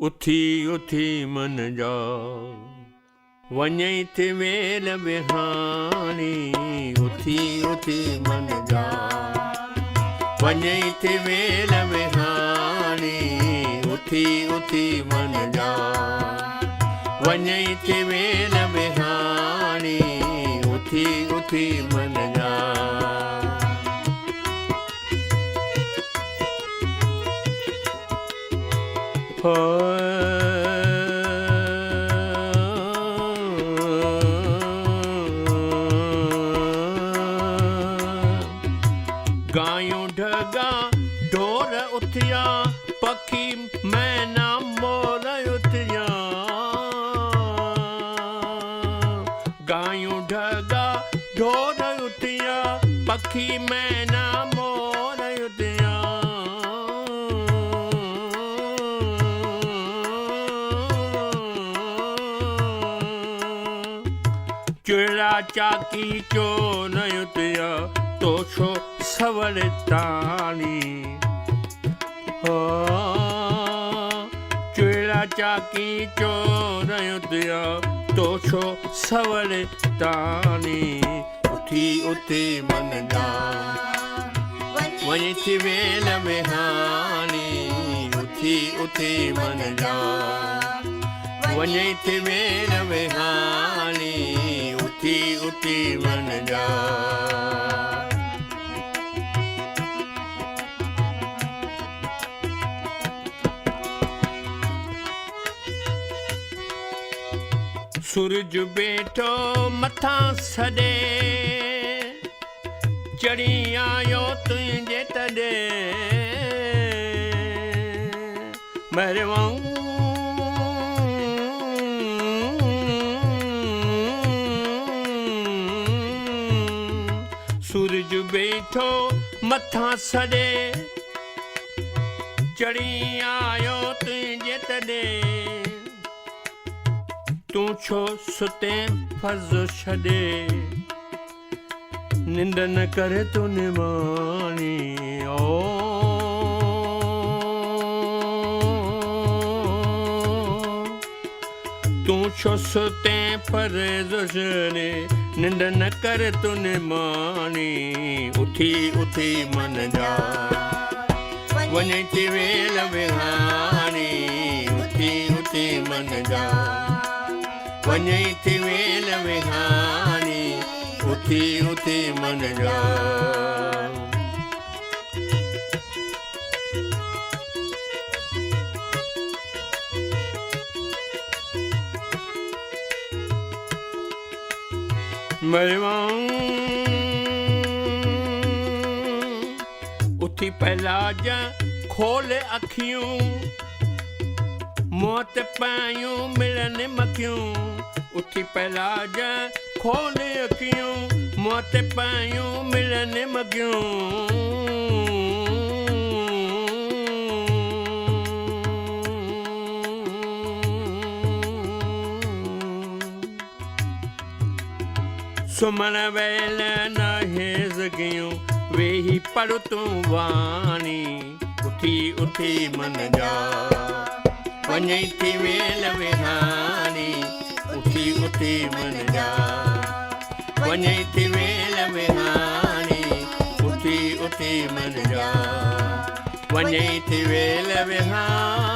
उथी उथी मन जा वञई थी वेल विहाणी उथी उथी मन जा वञई थी वेल विहाणी उथी उथी मन जा वञई थी वेल विहाणी उथी उथी मन जा गायूं ढगा ढोर उथिया पखी मैना मोर उथिया गायूं ढगा ढोर उथिया पखी मैना मोर उथिया चुड़ा चाकी चो न उथिया तो छो सवल तानी चुड़ा चाकी चोर उथिया तो छो सवल तानी उथी उथी मन जा वञी थी वेल विहाणी उथी उथी मन जा वञी थी वेल विहाणी उथी उथी मन जा सूरज बेठो मथा सॾे चढ़ी आयो तुंहिंजे तॾे मरवाऊं सूरज बेठो मथा सॾे चढ़ी आयो तुंहिंजे तॾे तू छो सुते फज़ छॾे निंड न करे तू निमाणी ओ तू छो सुते फज़ छॾे निंड न करे तू निमाणी उथी उथी मन जा वञी थी वेल विहाणी उथी उथी मन जा वञई थी वेल विहाणी उथी उथी मन जा मरवाऊं उथी पहला जा खोल अखियूं मौत पायूं मिलन मखियूं उथी पहला जा खोल अखियूं मौत पायूं मिलन मखियूं सुमन वेल न हेज़ कयूं वेही पढ़ तूं वाणी उथी उथी मन जा वञई थी वेल विहाणी उथी उथी मन जा वञई थी वेल विहाणी उथी उथी मन जा वञई थी वेल विहाणी